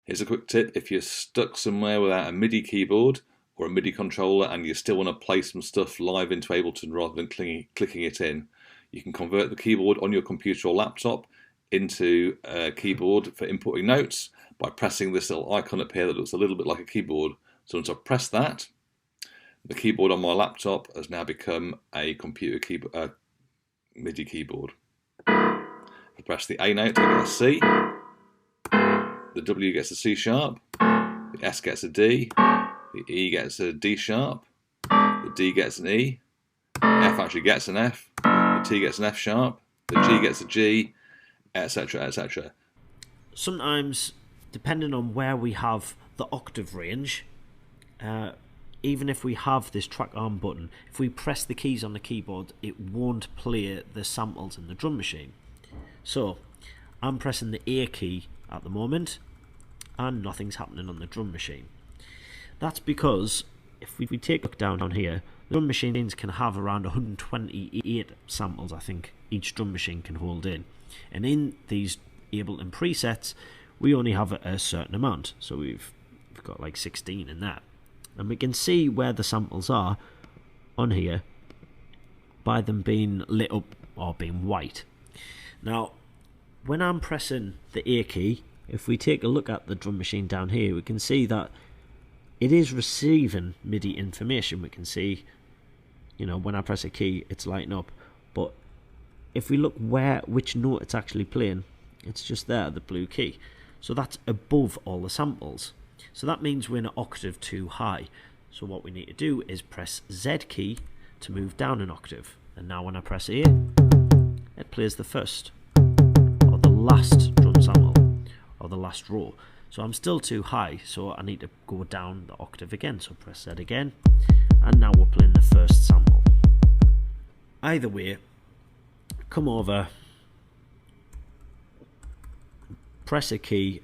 Here's a quick tip: if you're stuck somewhere without a MIDI keyboard or a MIDI controller and you still want to play some stuff live into Ableton rather than clicking it in, you can convert the keyboard on your computer or laptop into a keyboard for inputting notes by pressing this little icon up here that looks a little bit like a keyboard. So once I press that, the keyboard on my laptop has now become a computer keyboard, MIDI keyboard. If I press the A note, I get a C, the W gets a C sharp, the S gets a D, the E gets a D sharp, the D gets an E, the F actually gets an F, the T gets an F sharp, the G gets a G, etc., etc. Sometimes, depending on where we have the octave range, even if we have this track arm button, if we press the keys on the keyboard, it won't play the samples in the drum machine. So I'm pressing the A key at the moment and nothing's happening on the drum machine. That's because if we take a look down here, the drum machines can have around 128 samples, I think, each drum machine can hold in. And in these Ableton presets, we only have a certain amount. So we've got like 16 in that. And we can see where the samples are on here by them being lit up or being white. Now, when I'm pressing the A key, if we take a look at the drum machine down here, we can see that it is receiving MIDI information. We can see, you know, when I press a key, it's lighting up. But if we look which note it's actually playing, it's just there, the blue key. So that's above all the samples. So that means we're in an octave too high. So what we need to do is press Z key to move down an octave. And now when I press A, it plays the first or the last drum sample or the last row. So I'm still too high, so I need to go down the octave again. So press Z again, and now we're playing the first sample. Either way, come over, press a key,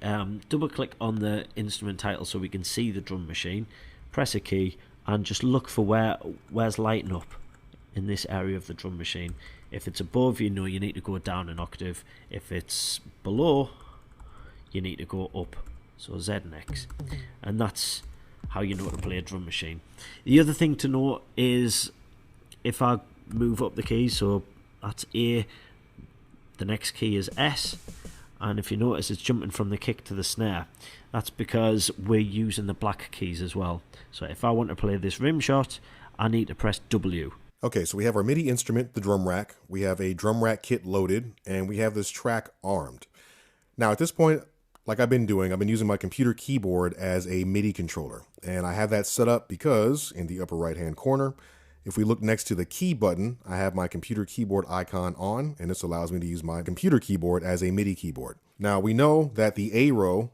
double click on the instrument title so we can see the drum machine, press a key and just look for where's lighting up in this area of the drum machine. If it's above, you know you need to go down an octave. If it's below, you need to go up. So Z and X. And that's how you know to play a drum machine. The other thing to note is if I move up the keys, so that's A, the next key is S, and if you notice it's jumping from the kick to the snare. That's because we're using the black keys as well. So if I want to play this rim shot, I need to press W. Okay, so we have our MIDI instrument, the drum rack. We have a drum rack kit loaded, and we have this track armed. Now at this point, like I've been doing, I've been using my computer keyboard as a MIDI controller. And I have that set up because in the upper right-hand corner, if we look next to the key button, I have my computer keyboard icon on, and this allows me to use my computer keyboard as a MIDI keyboard. Now we know that the A row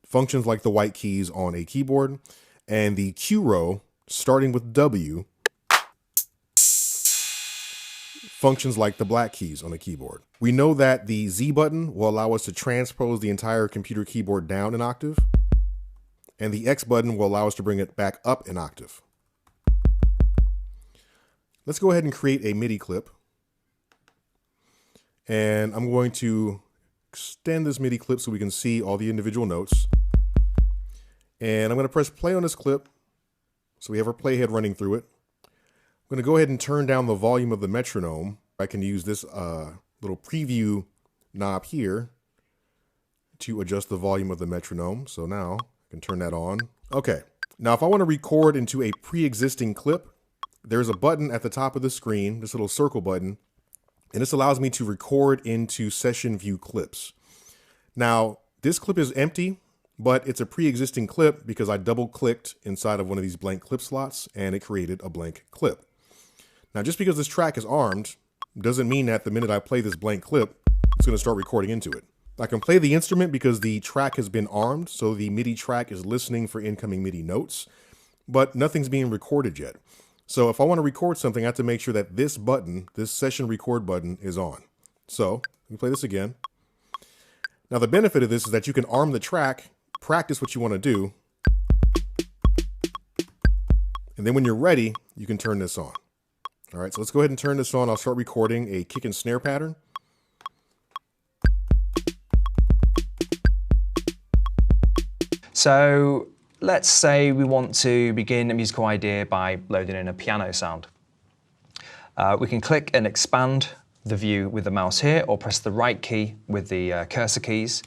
functions like the white keys on a keyboard, and the Q row, starting with W, functions like the black keys on a keyboard. We know that the Z button will allow us to transpose the entire computer keyboard down an octave, and the X button will allow us to bring it back up an octave. Let's go ahead and create a MIDI clip. And I'm going to extend this MIDI clip so we can see all the individual notes. And I'm going to press play on this clip. So we have our playhead running through it. I'm going to go ahead and turn down the volume of the metronome. I can use this little preview knob here to adjust the volume of the metronome. So now I can turn that on. Okay, now if I want to record into a pre-existing clip, there's a button at the top of the screen, this little circle button, and this allows me to record into session view clips. Now, this clip is empty, but it's a pre-existing clip because I double-clicked inside of one of these blank clip slots and it created a blank clip. Now, just because this track is armed doesn't mean that the minute I play this blank clip, it's going to start recording into it. I can play the instrument because the track has been armed, so the MIDI track is listening for incoming MIDI notes, but nothing's being recorded yet. So if I want to record something, I have to make sure that this button, this session record button, is on. So let me play this again. Now the benefit of this is that you can arm the track, practice what you want to do, and then when you're ready, you can turn this on. All right, so let's go ahead and turn this on. I'll start recording a kick and snare pattern. So let's say we want to begin a musical idea by loading in a piano sound. We can click and expand the view with the mouse here, or press the right key with the cursor keys.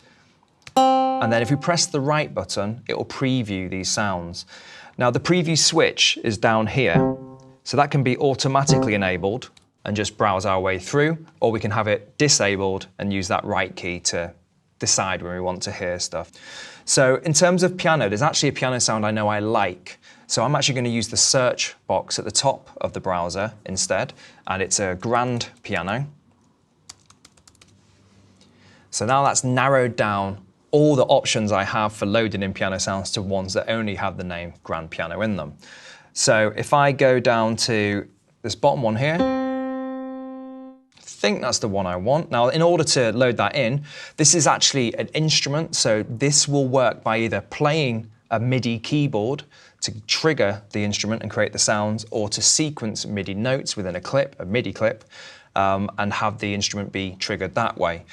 And then if we press the right button, it will preview these sounds. Now the preview switch is down here, so that can be automatically enabled and just browse our way through, or we can have it disabled and use that right key to decide when we want to hear stuff. So in terms of piano, there's actually a piano sound I know I like. So I'm actually going to use the search box at the top of the browser instead, and it's a grand piano. So now that's narrowed down all the options I have for loading in piano sounds to ones that only have the name grand piano in them. So if I go down to this bottom one here, I think that's the one I want. Now, in order to load that in, this is actually an instrument, so this will work by either playing a MIDI keyboard to trigger the instrument and create the sounds, or to sequence MIDI notes within a clip, a MIDI clip, and have the instrument be triggered that way.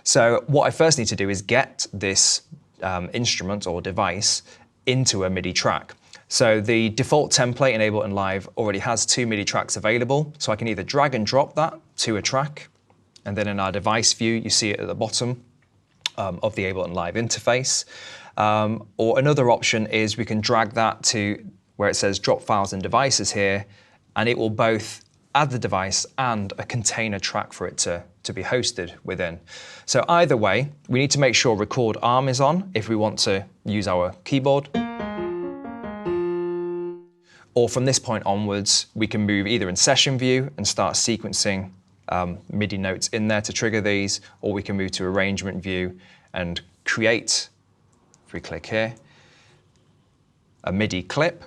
So what I first need to do is get this instrument or device into a MIDI track. So the default template in Ableton Live already has 2 MIDI tracks available, so I can either drag and drop that to a track, and then in our device view, you see it at the bottom of the Ableton Live interface. Or another option is we can drag that to where it says drop files and devices here, and it will both add the device and a container track for it to be hosted within. So either way, we need to make sure record arm is on if we want to use our keyboard. Or from this point onwards, we can move either in session view and start sequencing MIDI notes in there to trigger these, or we can move to arrangement view and create, if we click here, a MIDI clip,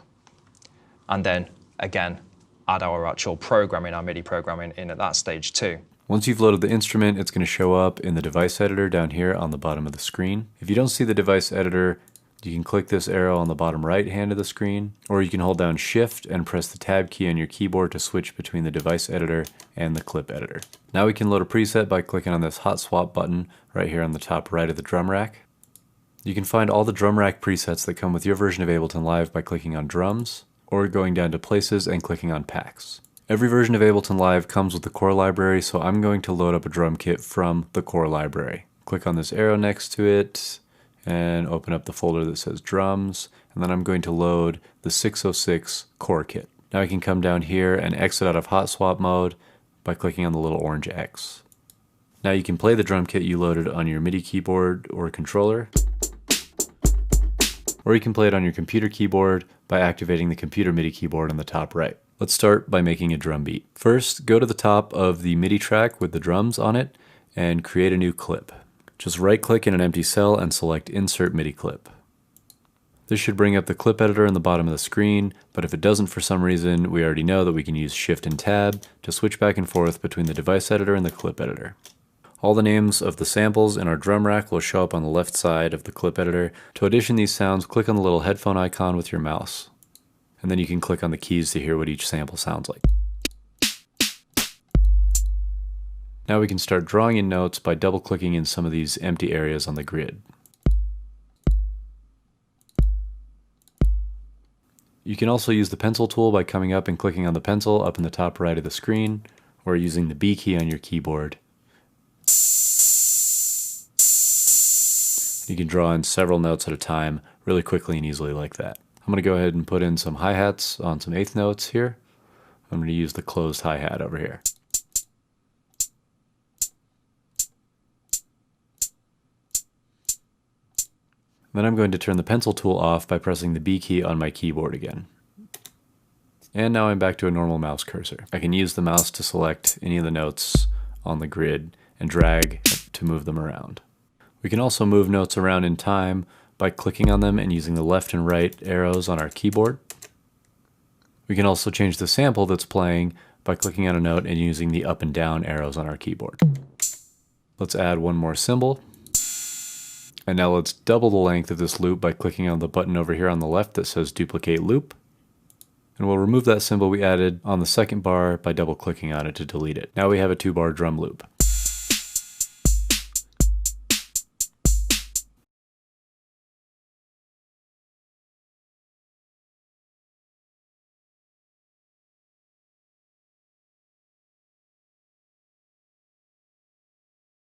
and then again, add our actual programming, our MIDI programming in at that stage too. Once you've loaded the instrument, it's going to show up in the device editor down here on the bottom of the screen. If you don't see the device editor, you can click this arrow on the bottom right hand of the screen, or you can hold down Shift and press the Tab key on your keyboard to switch between the device editor and the clip editor. Now we can load a preset by clicking on this hot swap button right here on the top right of the drum rack. You can find all the drum rack presets that come with your version of Ableton Live by clicking on Drums, or going down to Places and clicking on Packs. Every version of Ableton Live comes with the core library, so I'm going to load up a drum kit from the core library. Click on this arrow next to it, and open up the folder that says drums, and then I'm going to load the 606 core kit. Now I can come down here and exit out of hot swap mode by clicking on the little orange X. Now you can play the drum kit you loaded on your MIDI keyboard or controller, or you can play it on your computer keyboard by activating the computer MIDI keyboard on the top right. Let's start by making a drum beat. First, go to the top of the MIDI track with the drums on it and create a new clip. Just right-click in an empty cell and select Insert MIDI Clip. This should bring up the clip editor in the bottom of the screen, but if it doesn't for some reason, we already know that we can use Shift and Tab to switch back and forth between the device editor and the clip editor. All the names of the samples in our drum rack will show up on the left side of the clip editor. To audition these sounds, click on the little headphone icon with your mouse, and then you can click on the keys to hear what each sample sounds like. Now we can start drawing in notes by double-clicking in some of these empty areas on the grid. You can also use the pencil tool by coming up and clicking on the pencil up in the top right of the screen, or using the B key on your keyboard. You can draw in several notes at a time really quickly and easily like that. I'm going to go ahead and put in some hi-hats on some eighth notes here. I'm going to use the closed hi-hat over here. Then I'm going to turn the pencil tool off by pressing the B key on my keyboard again. And now I'm back to a normal mouse cursor. I can use the mouse to select any of the notes on the grid and drag to move them around. We can also move notes around in time by clicking on them and using the left and right arrows on our keyboard. We can also change the sample that's playing by clicking on a note and using the up and down arrows on our keyboard. Let's add one more symbol. And now let's double the length of this loop by clicking on the button over here on the left that says Duplicate Loop. And we'll remove that symbol we added on the second bar by double clicking on it to delete it. Now we have a 2-bar drum loop.